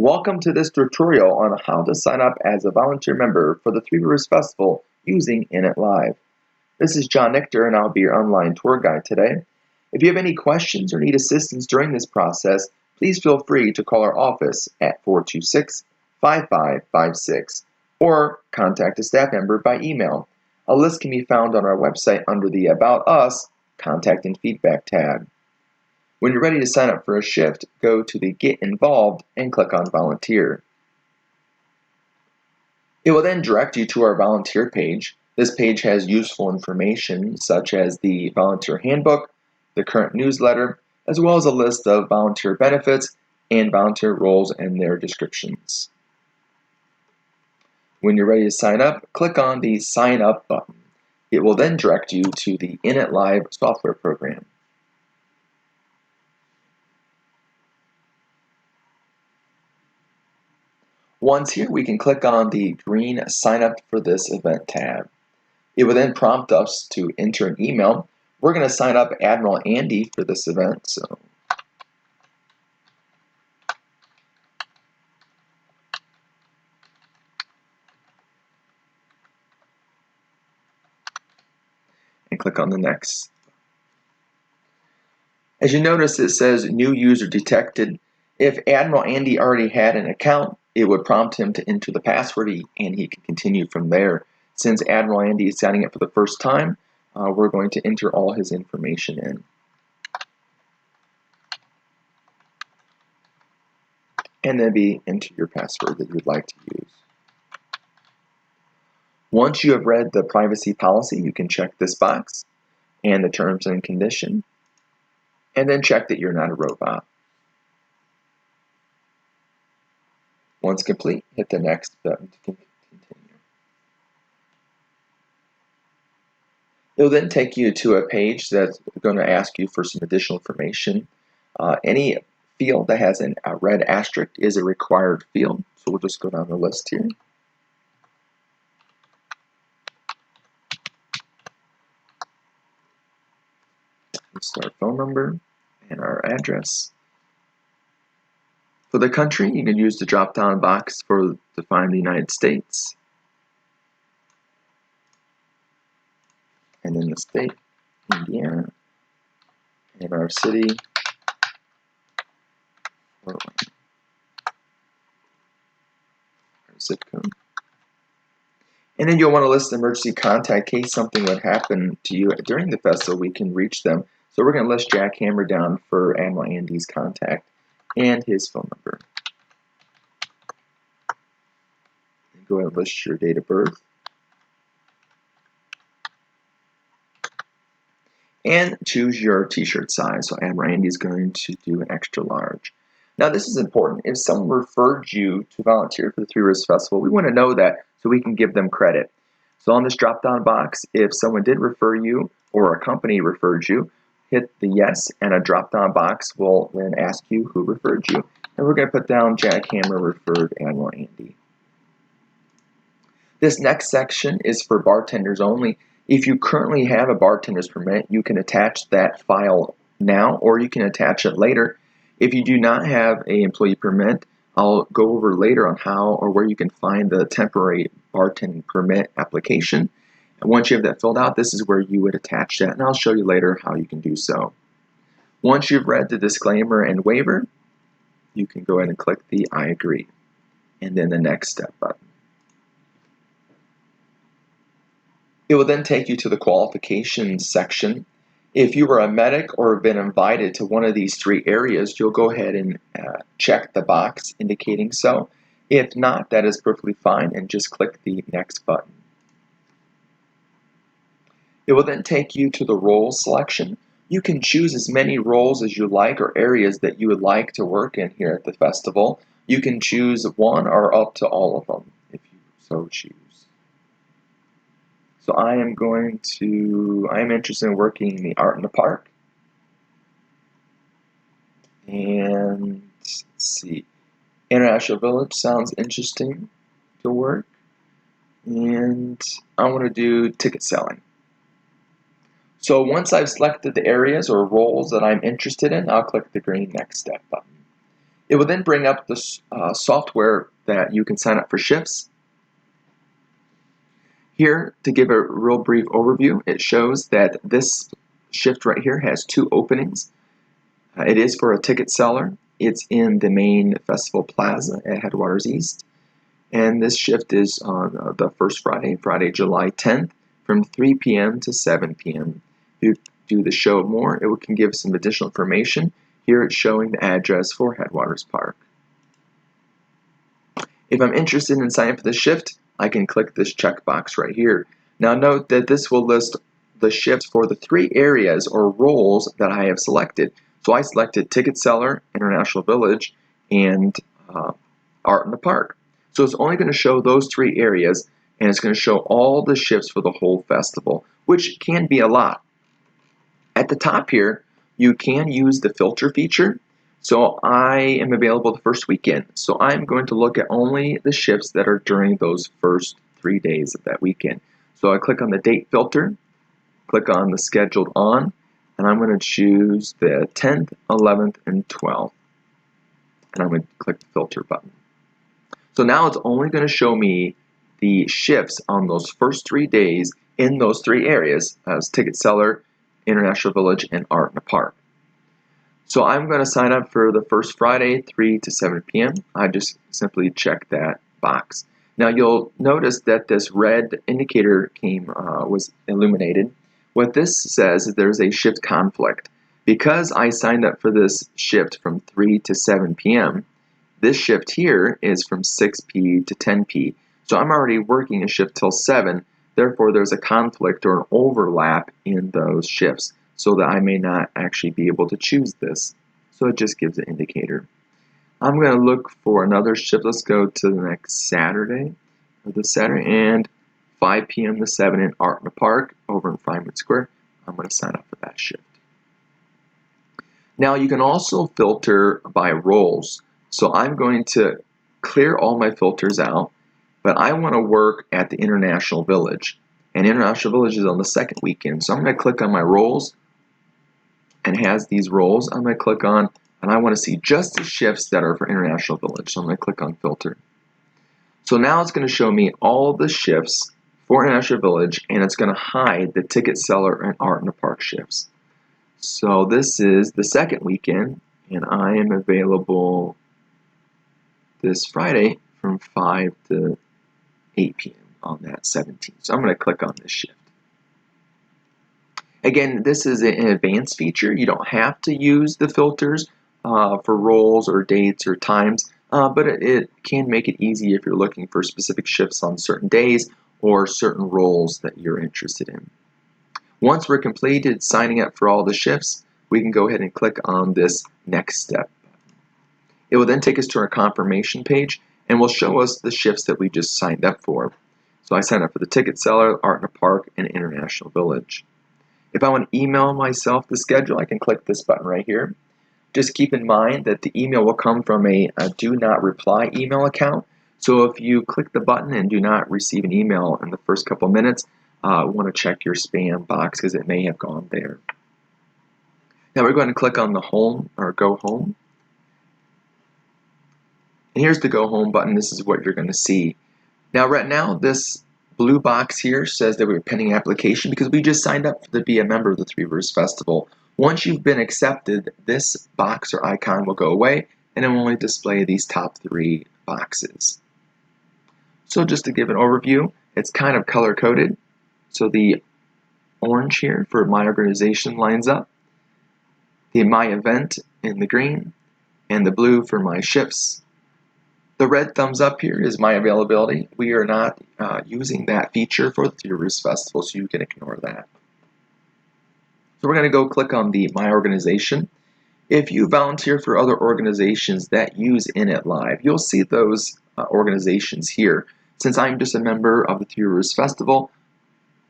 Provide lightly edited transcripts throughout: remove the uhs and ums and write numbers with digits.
Welcome to this tutorial on how to sign up as a volunteer member for the Three Rivers Festival using InItLive. This is John Nichter and I'll be your online tour guide today. If you have any questions or need assistance during this process, please feel free to call our office at 426-5556 or contact a staff member by email. A list can be found on our website under the About Us, Contact and Feedback tab. When you're ready to sign up for a shift, go to the Get Involved and click on Volunteer. It will then direct you to our volunteer page. This page has useful information such as the volunteer handbook, the current newsletter, as well as a list of volunteer benefits and volunteer roles and their descriptions. When you're ready to sign up, click on the Sign Up button. It will then direct you to the InItLive software program. Once here, we can click on the green Sign Up for this event tab. It will then prompt us to enter an email. We're going to sign up Admiral Andy for this event. And click on the next. As you notice, it says New User Detected. If Admiral Andy already had an account, it would prompt him to enter the password and he can continue from there. Since Admiral Andy is signing up for the first time, we're going to enter all his information in. And then enter your password that you would like to use. Once you have read the privacy policy, you can check this box and the terms and conditions, and then check that you're not a robot. Once complete, hit the next button to continue. It will then take you to a page that's going to ask you for some additional information. Any field that has a red asterisk is a required field, so we'll just go down the list here. Let's our phone number and our address. For the country, you can use the drop-down box to find the United States. And then the state, Indiana, and our city, our zip code. And then you'll want to list the emergency contact in case something would happen to you during the festival. We can reach them. So we're going to list Jack Hammer down for Admiral Andy's contact and his phone number. And go ahead and list your date of birth. And choose your t-shirt size. So Admiral Andy is going to do an extra large. Now this is important. If someone referred you to volunteer for the Three Rivers Festival, we want to know that so we can give them credit. So on this drop-down box, if someone did refer you or a company referred you, hit the yes, and a drop-down box will then ask you who referred you. And we're going to put down Jack Hammer referred Admiral Andy. This next section is for bartenders only. If you currently have a bartender's permit, you can attach that file now or you can attach it later. If you do not have an employee permit, I'll go over later on how or where you can find the temporary bartending permit application. And once you have that filled out, this is where you would attach that, and I'll show you later how you can do so. Once you've read the disclaimer and waiver, you can go ahead and click the I agree, and then the next step button. It will then take you to the qualifications section. If you were a medic or have been invited to one of these three areas, you'll go ahead and check the box indicating so. If not, that is perfectly fine, and just click the next button. It will then take you to the role selection. You can choose as many roles as you like or areas that you would like to work in here at the festival. You can choose one or up to all of them if you so choose. So I am interested in working in the art in the park. And let's see, International Village sounds interesting to work. And I want to do ticket selling. So once I've selected the areas or roles that I'm interested in, I'll click the green Next Step button. It will then bring up the software that you can sign up for shifts. Here, to give a real brief overview, it shows that this shift right here has 2 openings. It is for a ticket seller. It's in the main festival plaza at Headwaters East. And this shift is on the first Friday, Friday, July 10th, from 3 p.m. to 7 p.m. If you do the show more, it can give some additional information. Here it's showing the address for Headwaters Park. If I'm interested in signing up for the shift, I can click this checkbox right here. Now note that this will list the shifts for the 3 areas or roles that I have selected. So I selected Ticket Seller, International Village, and Art in the Park. So it's only going to show those 3 areas, and it's going to show all the shifts for the whole festival, which can be a lot. At the top here, you can use the filter feature. So I am available the first weekend. So I'm going to look at only the shifts that are during those first 3 days of that weekend. So I click on the date filter, click on the scheduled on, and I'm going to choose the 10th, 11th, and 12th. And I'm going to click the filter button. So now it's only going to show me the shifts on those first 3 days in those 3 areas as Ticket Seller, International Village, and Art in the Park. So I'm going to sign up for the first Friday, 3 to 7 p.m. I just simply check that box. Now you'll notice that this red indicator was illuminated. What this says is there's a shift conflict. Because I signed up for this shift from 3 to 7 p.m., this shift here is from 6 p to 10 p. So I'm already working a shift till 7, therefore there's a conflict or an overlap in those shifts, so that I may not actually be able to choose this. So it just gives an indicator. I'm going to look for another shift. Let's go to the next Saturday, and 5 p.m. to 7 in Art in the Park over in Feynman Square. I'm going to sign up for that shift. Now you can also filter by roles. So I'm going to clear all my filters out, but I want to work at the International Village. And International Village is on the 2nd weekend. So I'm going to click on my roles, and it has these roles. I'm going to click on, and I want to see just the shifts that are for International Village. So I'm going to click on filter. So now it's going to show me all the shifts for International Village, and it's going to hide the Ticket Seller and Art in the Park shifts. So this is the 2nd weekend, and I am available this Friday from 5 to 8 p.m. on that 17th. So I'm going to click on this shift. Again, this is an advanced feature. You don't have to use the filters for roles or dates or times, but it can make it easy if you're looking for specific shifts on certain days or certain roles that you're interested in. Once we're completed signing up for all the shifts, we can go ahead and click on this next step. It will then take us to our confirmation page and will show us the shifts that we just signed up for. So I signed up for the Ticket Seller, Art in the Park, and International Village. If I want to email myself the schedule, I can click this button right here. Just keep in mind that the email will come from a do not reply email account. So if you click the button and do not receive an email in the first couple of minutes, want to check your spam box because it may have gone there. Now we're going to click on the home or go home. And here's the go home button. This is what you're going to see. Now right now this blue box here says that we're pending application because we just signed up to be a member of the Three Rivers Festival. Once you've been accepted, this box or icon will go away and it will only display these top 3 boxes. So just to give an overview, it's kind of color coded. So the orange here for my organization lines up, the my event in the green, and the blue for my shifts. The red thumbs up here is my availability. We are not using that feature for the Three Rivers Festival, so you can ignore that. So we're going to go click on the My Organization. If you volunteer for other organizations that use InItLive, you'll see those organizations here. Since I'm just a member of the Three Rivers Festival,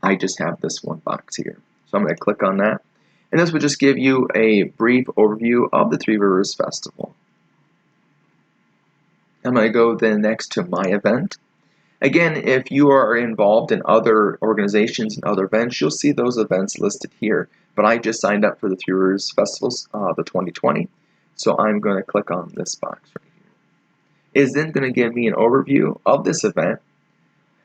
I just have this one box here. So I'm going to click on that. And this will just give you a brief overview of the Three Rivers Festival. I'm going to go then next to my event. Again, if you are involved in other organizations and other events, you'll see those events listed here. But I just signed up for the Three Rivers Festivals, the 2020. So I'm going to click on this box right here. It is then going to give me an overview of this event.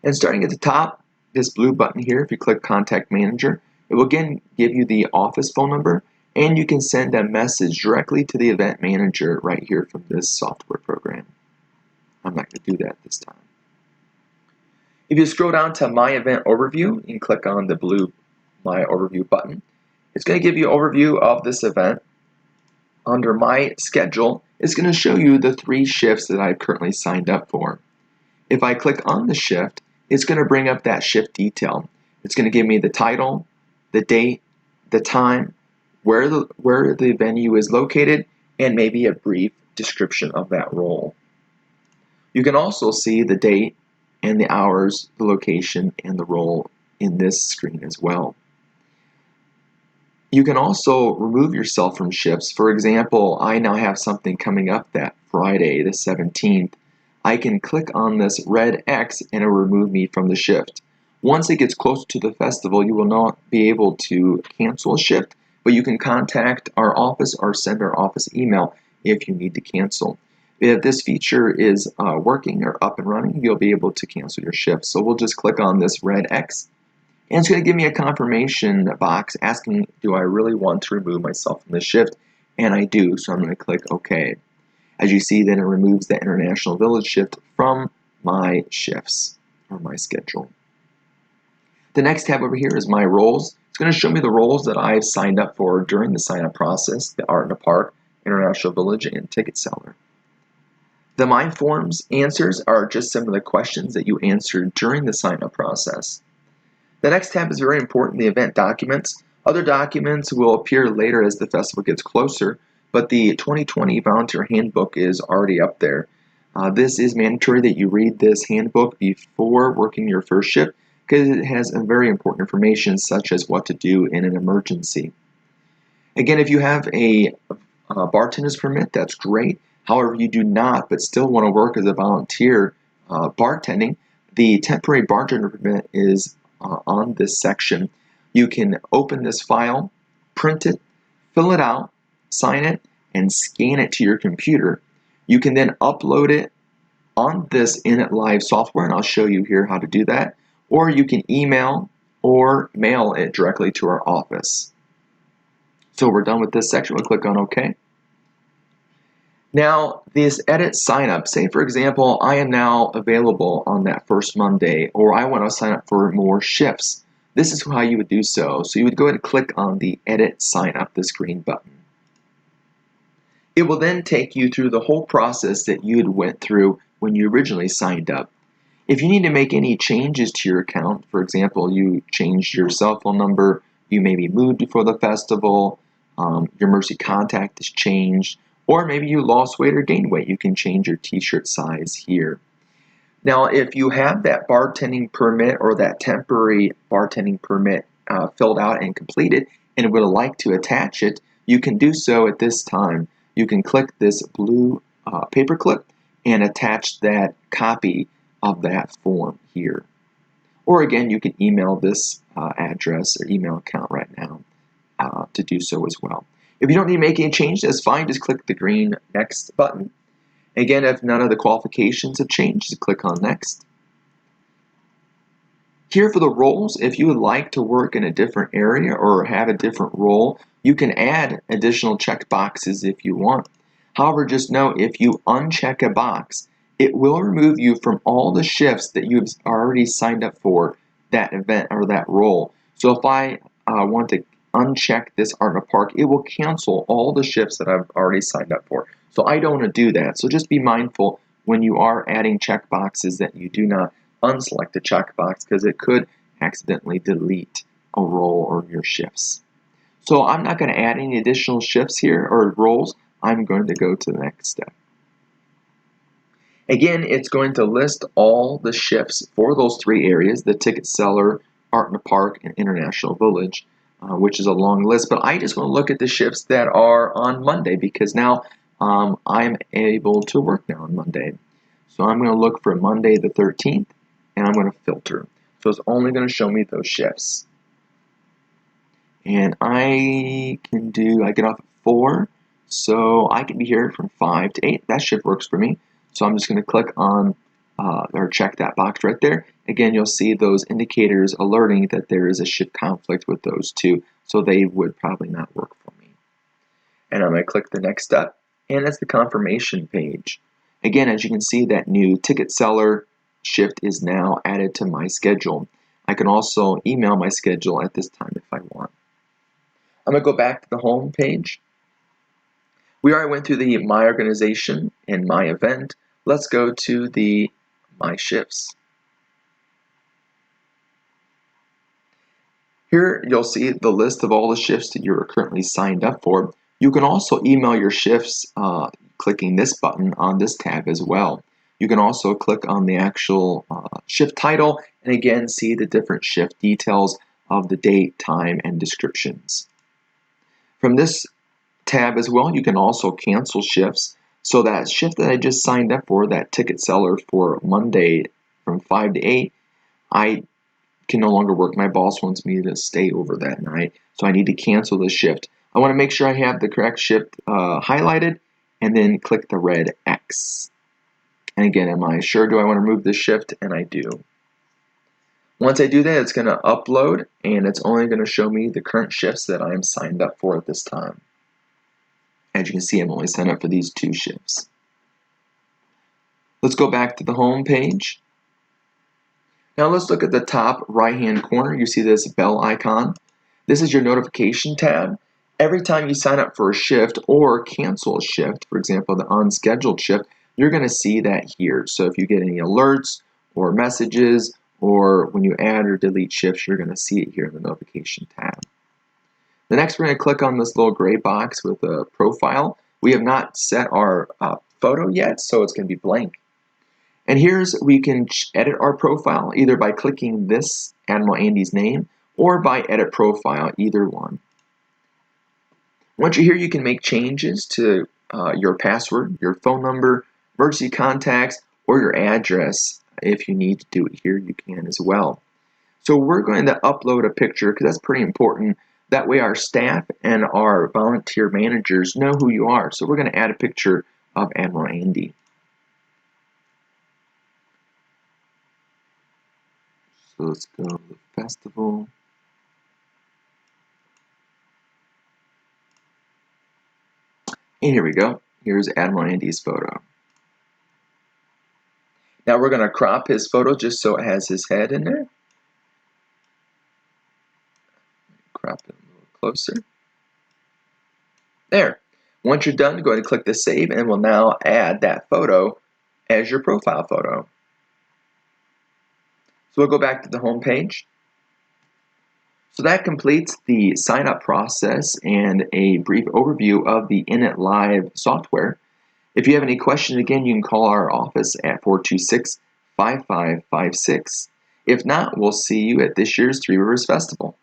And starting at the top, this blue button here, if you click Contact Manager, it will again give you the office phone number, and you can send a message directly to the event manager right here from this software program. I'm not going to do that this time. If you scroll down to My Event Overview and click on the blue My Overview button, it's going to give you an overview of this event. Under My Schedule, it's going to show you the 3 shifts that I've currently signed up for. If I click on the shift, it's going to bring up that shift detail. It's going to give me the title, the date, the time, where the venue is located, and maybe a brief description of that role. You can also see the date and the hours, the location, and the role in this screen as well. You can also remove yourself from shifts. For example, I now have something coming up that Friday, the 17th. I can click on this red X and it will remove me from the shift. Once it gets close to the festival, you will not be able to cancel a shift, but you can contact our office or send our office email if you need to cancel. If this feature is working or up and running, you'll be able to cancel your shift. So we'll just click on this red X, and it's going to give me a confirmation box asking, do I really want to remove myself from the shift? And I do, so I'm going to click OK. As you see, then it removes the International Village shift from my shifts or my schedule. The next tab over here is My Roles. It's going to show me the roles that I've signed up for during the sign-up process, the Art in the Park, International Village, and Ticket Seller. The My Forms answers are just some of the questions that you answered during the sign-up process. The next tab is very important, the event documents. Other documents will appear later as the festival gets closer, but the 2020 Volunteer Handbook is already up there. This is mandatory that you read this handbook before working your first shift because it has very important information such as what to do in an emergency. Again, if you have a bartender's permit, that's great. However, you do not, but still want to work as a volunteer bartending, the temporary bartender permit is on this section. You can open this file, print it, fill it out, sign it, and scan it to your computer. You can then upload it on this InItLive software, and I'll show you here how to do that. Or you can email or mail it directly to our office. So we're done with this section. We'll click on OK. Now, this edit sign up, say for example, I am now available on that first Monday, or I want to sign up for more shifts. This is how you would do so. So you would go ahead and click on the edit sign up, this green button. It will then take you through the whole process that you had went through when you originally signed up. If you need to make any changes to your account, for example, you changed your cell phone number, you maybe moved before the festival, your Mercy contact is changed, or maybe you lost weight or gained weight, you can change your t-shirt size here. Now, if you have that bartending permit or that temporary bartending permit filled out and completed and would like to attach it, you can do so at this time. You can click this blue paperclip and attach that copy of that form here. Or again, you can email this address or email account right now to do so as well. If you don't need to make any change, that's fine. Just click the green Next button. Again, if none of the qualifications have changed, just click on Next. Here for the roles, if you would like to work in a different area or have a different role, you can add additional check boxes if you want. However, just know if you uncheck a box, it will remove you from all the shifts that you've already signed up for that event or that role. So if I want to uncheck this Art in a Park, it will cancel all the shifts that I've already signed up for. So I don't want to do that. So just be mindful when you are adding check boxes that you do not unselect a checkbox because it could accidentally delete a role or your shifts. So I'm not going to add any additional shifts here or roles. I'm going to go to the next step. Again, it's going to list all the shifts for those 3 areas, the Ticket Seller, Art in the Park, and International Village, which is a long list. But I just want to look at the shifts that are on Monday because now I'm able to work now on Monday. So I'm going to look for Monday the 13th, and I'm going to filter. So it's only going to show me those shifts. And I get off at 4, So I can be here from 5 to 8. That shift works for me. So I'm just going to click on or check that box right there. Again, you'll see those indicators alerting that there is a shift conflict with those two. So they would probably not work for me. And I'm going to click the next step. And that's the confirmation page. Again, as you can see, that new ticket seller shift is now added to my schedule. I can also email my schedule at this time if I want. I'm going to go back to the home page. We already went through the My Organization and My Event. Let's go to the My Shifts. Here you'll see the list of all the shifts that you're currently signed up for. You can also email your shifts clicking this button on this tab as well. You can also click on the actual shift title and again see the different shift details of the date, time, and descriptions. From this tab as well, you can also cancel shifts. So that shift that I just signed up for, that ticket seller for Monday from 5 to 8, I can no longer work. My boss wants me to stay over that night, so I need to cancel the shift. I want to make sure I have the correct shift highlighted and then click the red X. And again, am I sure do I want to remove this shift? And I do. Once I do that, it's going to upload and it's only going to show me the current shifts that I am signed up for at this time. As you can see, I'm only signed up for these 2 shifts. Let's go back to the home page. Now let's look at the top right-hand corner. You see this bell icon. This is your notification tab. Every time you sign up for a shift or cancel a shift, for example, the unscheduled shift, you're going to see that here. So if you get any alerts or messages or when you add or delete shifts, you're going to see it here in the notification tab. The next, we're going to click on this little gray box with a profile. We have not set our photo yet, so it's going to be blank. And here's where you can edit our profile either by clicking this Admiral Andy's name or by edit profile, either one. Once you're here, you can make changes to your password, your phone number, emergency contacts, or your address. If you need to do it here, you can as well. So we're going to upload a picture because that's pretty important. That way our staff and our volunteer managers know who you are. So we're going to add a picture of Admiral Andy. So let's go to the festival. And here we go. Here's Admiral Andy's photo. Now we're going to crop his photo just so it has his head in there. Crop it a little closer. There. Once you're done, go ahead and click the save and we'll now add that photo as your profile photo. So we'll go back to the home page. So that completes the sign up process and a brief overview of the InItLive software. If you have any questions, again, you can call our office at 426-5556. If not, we'll see you at this year's Three Rivers Festival.